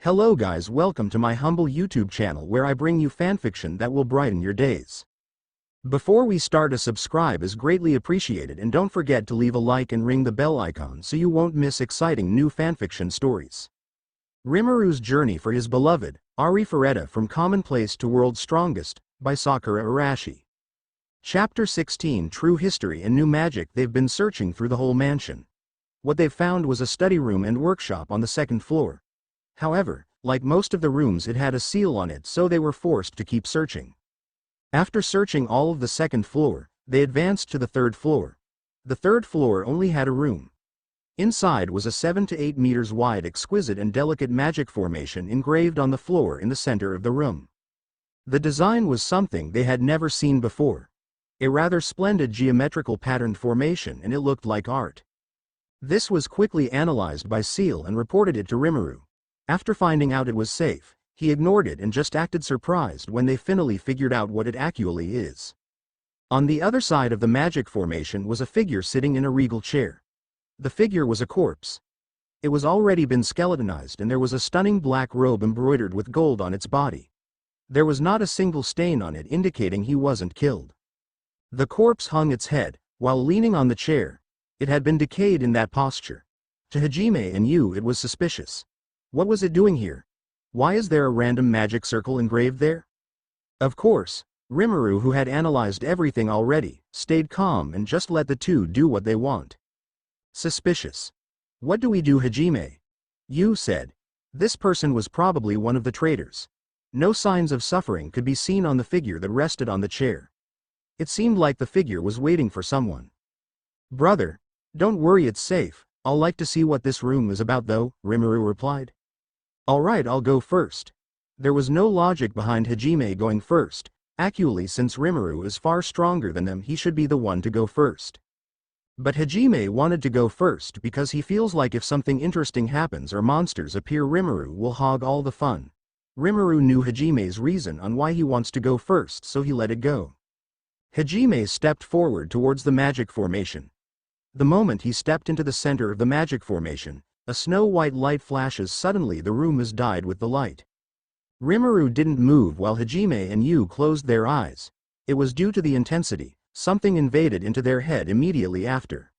Hello guys, welcome to my humble YouTube channel where I bring you fanfiction that will brighten your days. Before we start, a subscribe is greatly appreciated, and don't forget to leave a like and ring the bell icon so you won't miss exciting new fanfiction stories. Rimuru's journey for his beloved, Arifureta, from commonplace to world's strongest, by Sakura Arashi. Chapter 16, True History and New Magic. They've been searching through the whole mansion. What they've found was a study room and workshop on the second floor. However, like most of the rooms, it had a seal on it, so they were forced to keep searching. After searching all of the second floor, they advanced to the third floor. The third floor only had a room. Inside was a 7 to 8 meters wide, exquisite and delicate magic formation engraved on the floor in the center of the room. The design was something they had never seen before. A rather splendid geometrical patterned formation, and it looked like art. This was quickly analyzed by Seal and reported it to Rimuru. After finding out it was safe, he ignored it and just acted surprised when they finally figured out what it actually is. On the other side of the magic formation was a figure sitting in a regal chair. The figure was a corpse. It was already been skeletonized, and there was a stunning black robe embroidered with gold on its body. There was not a single stain on it, indicating he wasn't killed. The corpse hung its head, while leaning on the chair. It had been decayed in that posture. To Hajime and Yu, it was suspicious. What was it doing here? Why is there a random magic circle engraved there? Of course, Rimuru, who had analyzed everything already, stayed calm and just let the two do what they want. Suspicious. What do we do, Hajime? Yu said. This person was probably one of the traitors. No signs of suffering could be seen on the figure that rested on the chair. It seemed like the figure was waiting for someone. Brother, don't worry, it's safe. I'll like to see what this room is about though, Rimuru replied. Alright, I'll go first. There was no logic behind Hajime going first. Actually, since Rimuru is far stronger than them, he should be the one to go first. But Hajime wanted to go first because he feels like if something interesting happens or monsters appear, Rimuru will hog all the fun. Rimuru knew Hajime's reason on why he wants to go first, so he let it go. Hajime stepped forward towards the magic formation. The moment he stepped into the center of the magic formation, a snow-white light flashes. Suddenly the room is dyed with the light. Rimuru didn't move while Hajime and Yu closed their eyes. It was due to the intensity. Something invaded into their head immediately after.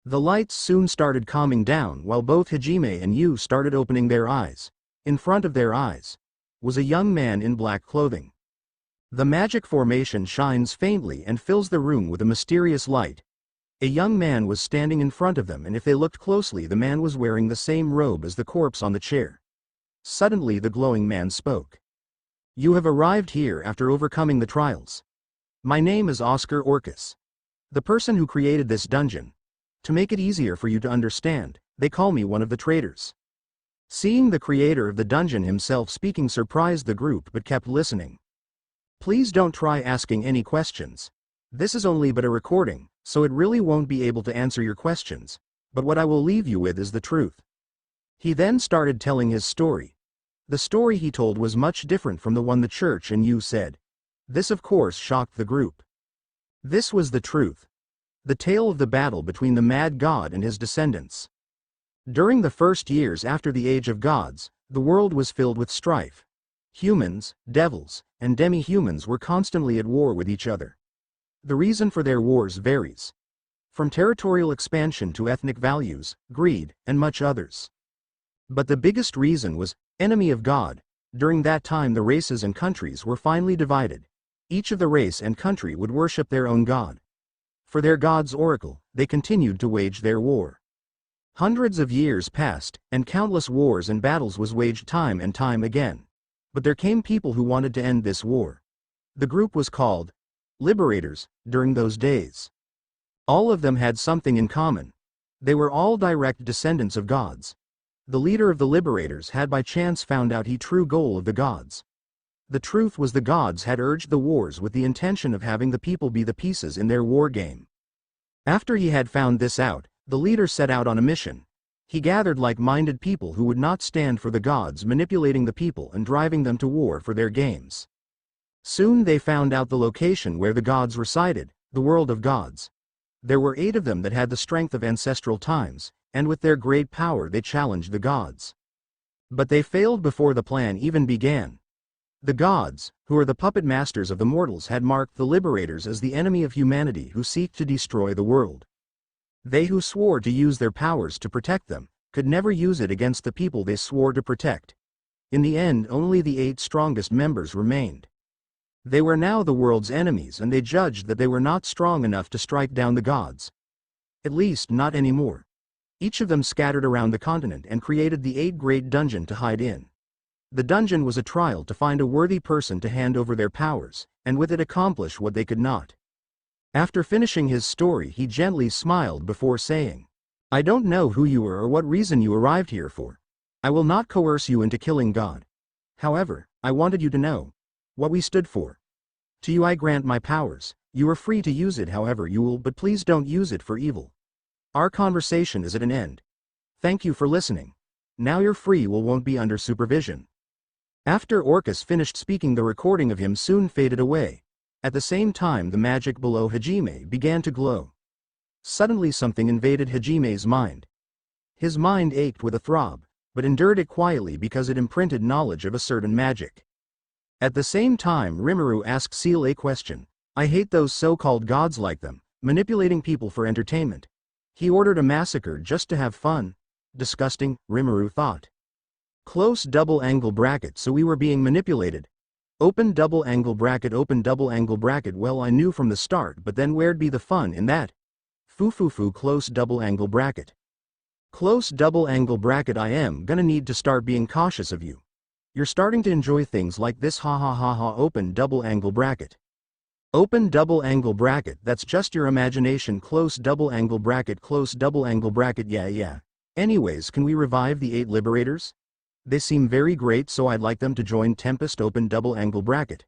The lights soon started calming down while both Hajime and Yu started opening their eyes. In front of their eyes was a young man in black clothing. The magic formation shines faintly and fills the room with a mysterious light. A young man was standing in front of them, and if they looked closely, the man was wearing the same robe as the corpse on the chair. Suddenly the glowing man spoke. You have arrived here after overcoming the trials. My name is Oscar Orcus, the person who created this dungeon. To make it easier for you to understand, they call me one of the traitors. Seeing the creator of the dungeon himself speaking surprised the group, but kept listening. Please don't try asking any questions. This is only but a recording, so it really won't be able to answer your questions, but what I will leave you with is the truth. He then started telling his story. The story he told was much different from the one the church and Yu said. This of course shocked the group. This was the truth. The tale of the battle between the mad god and his descendants. During the first years after the Age of Gods, the world was filled with strife. Humans, devils, and demi-humans were constantly at war with each other. The reason for their wars varies. From territorial expansion to ethnic values, greed, and much others. But the biggest reason was enemy of God. During that time the races and countries were finally divided. Each of the race and country would worship their own god. For their god's oracle, they continued to wage their war. Hundreds of years passed, and countless wars and battles was waged time and time again. But there came people who wanted to end this war. The group was called Liberators. During those days, all of them had something in common. They were all direct descendants of gods. The leader of the Liberators had by chance found out the true goal of the gods. The truth was the gods had urged the wars with the intention of having the people be the pieces in their war game. After he had found this out, the leader set out on a mission. He gathered like-minded people who would not stand for the gods manipulating the people and driving them to war for their games. Soon they found out the location where the gods resided, the world of gods. There were 8 of them that had the strength of ancestral times, and with their great power they challenged the gods. But they failed before the plan even began. The gods, who are the puppet masters of the mortals, had marked the liberators as the enemy of humanity who seek to destroy the world. They who swore to use their powers to protect them, could never use it against the people they swore to protect. In the end, only the 8 strongest members remained. They were now the world's enemies, and they judged that they were not strong enough to strike down the gods. At least, not anymore. Each of them scattered around the continent and created the 8 great dungeon to hide in. The dungeon was a trial to find a worthy person to hand over their powers, and with it accomplish what they could not. After finishing his story, he gently smiled before saying, "I don't know who you are or what reason you arrived here for. I will not coerce you into killing God. However, I wanted you to know what we stood for. To you I grant my powers. You are free to use it however you will, but please don't use it for evil. Our conversation is at an end. Thank you for listening. Now you're free, won't be under supervision." After Orcus finished speaking, the recording of him soon faded away. At the same time, the magic below Hajime began to glow. Suddenly something invaded Hajime's mind. His mind ached with a throb, but endured it quietly because it imprinted knowledge of a certain magic. At the same time, Rimuru asked Seal a question. "I hate those so-called gods like them, manipulating people for entertainment. He ordered a massacre just to have fun. Disgusting," Rimuru thought. Close double angle bracket, so we were being manipulated. Open double angle bracket, open double angle bracket. Well, I knew from the start, but then where'd be the fun in that? Foo close double angle bracket. Close double angle bracket. I am gonna need to start being cautious of you. You're starting to enjoy things like this, ha ha ha ha. Open double angle bracket. Open double angle bracket. That's just your imagination. Close double angle bracket, close double angle bracket. Yeah. Anyways, can we revive the 8 liberators? They seem very great, so I'd like them to join Tempest. Open double angle bracket.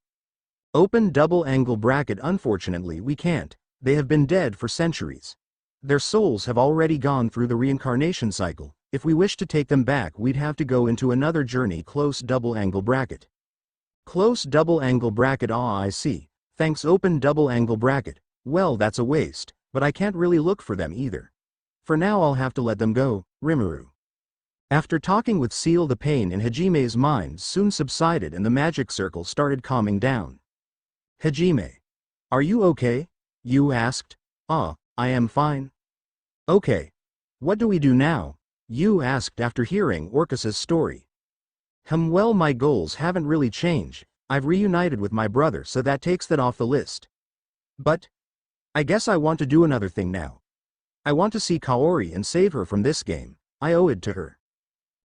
Open double angle bracket. Unfortunately, we can't. They have been dead for centuries. Their souls have already gone through the reincarnation cycle. If we wish to take them back, we'd have to go into another journey. Close double angle bracket. Close double angle bracket. Ah, I see. Thanks. Open double angle bracket. Well, that's a waste, but I can't really look for them either. For now I'll have to let them go, Rimuru. After talking with Seal, the pain in Hajime's mind soon subsided and the magic circle started calming down. "Hajime, are you okay?" Yu asked. "I am fine." "Okay. What do we do now?" Yu asked after hearing Orcus's story. Well, my goals haven't really changed. I've reunited with my brother, so that takes that off the list. But I guess I want to do another thing now. I want to see Kaori and save her from this game. I owe it to her."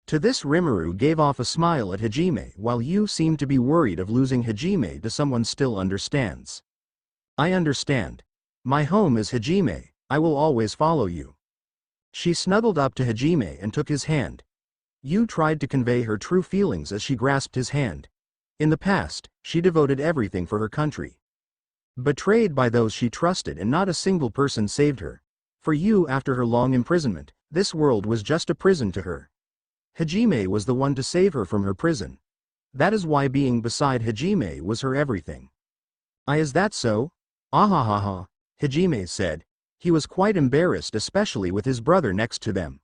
To this, Rimuru gave off a smile at Hajime, while Yu seemed to be worried of losing Hajime to someone still understands. "I understand. My home is Hajime. I will always follow you." She snuggled up to Hajime and took his hand. Yu tried to convey her true feelings as she grasped his hand. In the past, she devoted everything for her country. Betrayed by those she trusted, and not a single person saved her. For Yu, after her long imprisonment, this world was just a prison to her. Hajime was the one to save her from her prison. That is why being beside Hajime was her everything. Is that so?" "Ahahaha," Hajime said. He was quite embarrassed, especially with his brother next to them.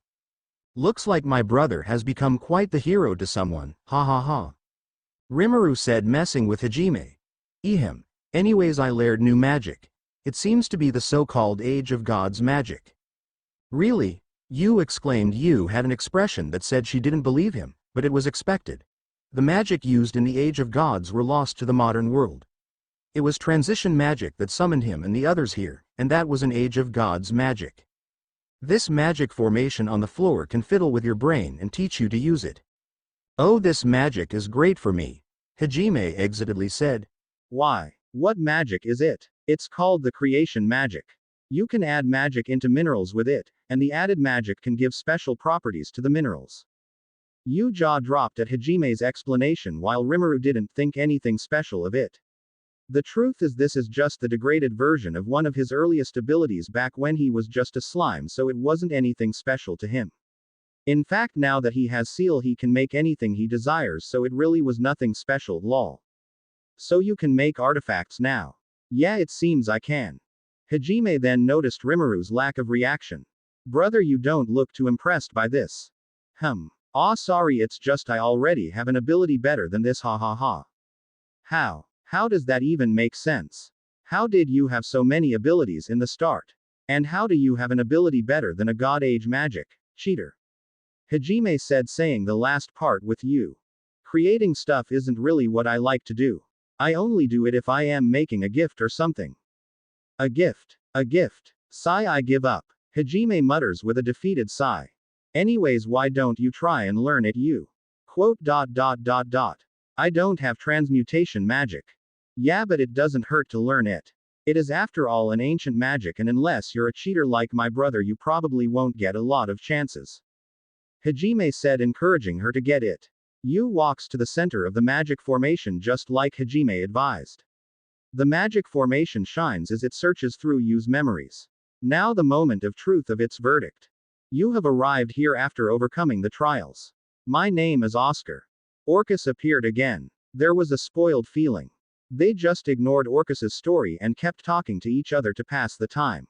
"Looks like my brother has become quite the hero to someone, ha ha ha." Rimuru said, messing with Hajime. "Ehem. Anyways, I learned new magic. It seems to be the so-called Age of Gods magic." "Really?" Yu exclaimed. Yu had an expression that said she didn't believe him, but it was expected. The magic used in the Age of Gods were lost to the modern world. It was transition magic that summoned him and the others here, and that was an Age of Gods magic. This magic formation on the floor can fiddle with your brain and teach you to use it. "Oh, this magic is great for me," Hajime excitedly said. "Why? What magic is it?" "It's called the creation magic. You can add magic into minerals with it, and the added magic can give special properties to the minerals." Yu jaw dropped at Hajime's explanation, while Rimuru didn't think anything special of it. The truth is, this is just the degraded version of one of his earliest abilities back when he was just a slime, so it wasn't anything special to him. In fact, now that he has Seal, he can make anything he desires, so it really was nothing special, lol. "So you can make artifacts now?" "Yeah, it seems I can." Hajime then noticed Rimuru's lack of reaction. "Brother, you don't look too impressed by this." Aw, sorry, it's just I already have an ability better than this, ha ha ha. How? How does that even make sense? How did you have so many abilities in the start? And how do you have an ability better than a god age magic? Cheater. Hajime said, saying the last part with you. Creating stuff isn't really what I like to do. I only do it if I am making a gift or something. A gift. A gift. Sigh, I give up. Hajime mutters with a defeated sigh. Anyways, why don't you try and learn it, you? Quote. I don't have transmutation magic. Yeah, but it doesn't hurt to learn it. It is after all an ancient magic, and unless you're a cheater like my brother, you probably won't get a lot of chances. Hajime said, encouraging her to get it. Yu walks to the center of the magic formation just like Hajime advised. The magic formation shines as it searches through Yu's memories. Now the moment of truth of its verdict. You have arrived here after overcoming the trials. My name is Oscar. Orcus appeared again. There was a spoiled feeling. They just ignored Orcus's story and kept talking to each other to pass the time.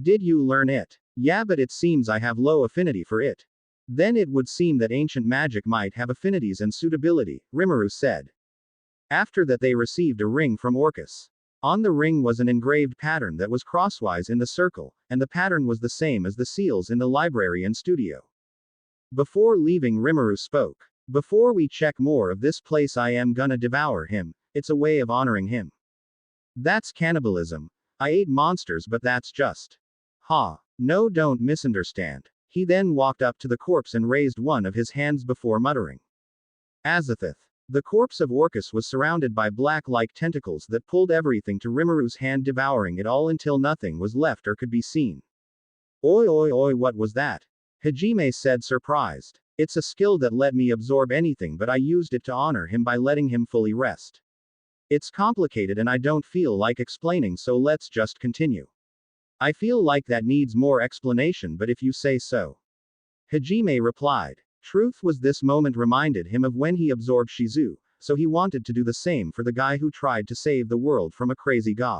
Did you learn it? Yeah, but it seems I have low affinity for it. Then it would seem that ancient magic might have affinities and suitability, Rimuru said. After that, they received a ring from Orcus. On the ring was an engraved pattern that was crosswise in the circle, and the pattern was the same as the seals in the library and studio. Before leaving, Rimuru spoke. Before we check more of this place, I am gonna devour him. It's a way of honoring him. That's cannibalism. I ate monsters, but that's just. Ha. No, don't misunderstand. He then walked up to the corpse and raised one of his hands before muttering. Azathoth. The corpse of Orcus was surrounded by black-like tentacles that pulled everything to Rimuru's hand, devouring it all until nothing was left or could be seen. Oi oi oi, what was that? Hajime said, surprised. It's a skill that let me absorb anything, but I used it to honor him by letting him fully rest. It's complicated and I don't feel like explaining, so let's just continue. I feel like that needs more explanation, but if you say so. Hajime replied. Truth was this moment reminded him of when he absorbed Shizu, so he wanted to do the same for the guy who tried to save the world from a crazy god.